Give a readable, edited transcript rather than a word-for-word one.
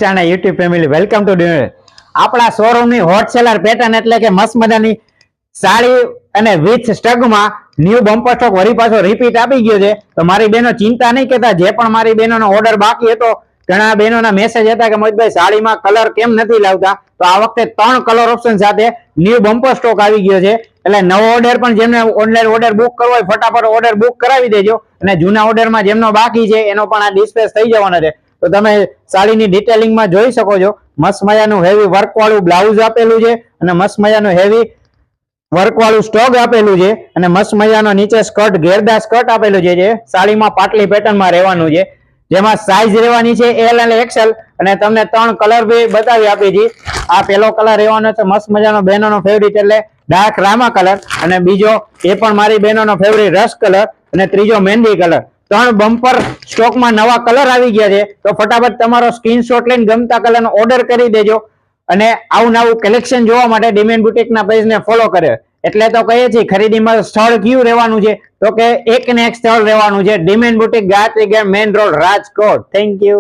ઈશાના YouTube family welcome to આપણા શોરૂમની hot seller pattern એટલે કે મસ્ત મજાની સાડી અને વિથ સ્ટગમાં ન્યુ બમ્પર સ્ટોક વળી પાછો રિપીટ આપી ગયો છે. તો મારી બહેનો ચિંતા નહીં કરતા, જે પણ મારી બહેનોનો ઓર્ડર બાકી હતો, ઘણા બહેનોના મેસેજ હતા કે મોહિતભાઈ સાડીમાં કલર કેમ નથી લાવતા, તો આ વખતે 3 કલર ઓપ્શન સાથે ન્યુ બમ્પર સ્ટોક આવી ગયો છે. એટલે નવો ઓર્ડર પણ જેમને ઓનલાઈન ઓર્ડર બુક કરવો હોય ફટાફટ ઓર્ડર બુક કરાવી દેજો, અને જૂના ઓર્ડરમાં જેમનો બાકી છે એનો પણ આ ડિસ્પેચ થઈ જવાનો છે. તો તમે સાડીની ડિટેલિંગમાં જોઈ શકો છો, મસ્ત મજાનું હેવી વર્ક વાળું બ્લાઉઝ આપેલું છે અને મસ્ત મજાનું હેવી વર્ક વાળું સ્ટોક આપેલું છે, અને મસ્ત મજાનો નીચે સ્કર્ટ ઘેરદાર સ્કર્ટ આપેલું છે જે સાડીમાં પાટલી પેટર્નમાં રહેવાનું છે, જેમાં સાઈઝ રહેવાની છે એલ અને એક્સેલ, અને તમને 3 કલર બી બતાવી આપી છે. આ પહેલો કલર રહેવાનો છે મસ્ત મજાનો બહેનોનો ફેવરિટ એટલે ડાર્ક રામા કલર, અને બીજો એ પણ મારી બહેનોનો ફેવરિટ રસ કલર, અને ત્રીજો મહેંદી કલર. 3 બમ્પર સ્ટોકમાં નવા કલર આવી ગયા છે. તો ફટાફટ તમારો સ્ક્રીનશોટ લઈને ગમતા કલરનો ઓર્ડર કરી દેજો, અને આવું નવું કલેક્શન જોવા માટે ડિમેન બુટીકના પેજને ફોલો કરે. એટલે તો કહીએ છીએ ખરીદીમાં સ્થળ કયું રહેવાનું છે, તો કે એક ને એક સ્થળ રહેવાનું છે, ડિમેન boutique Gayatri gate main road Rajkot. Thank you.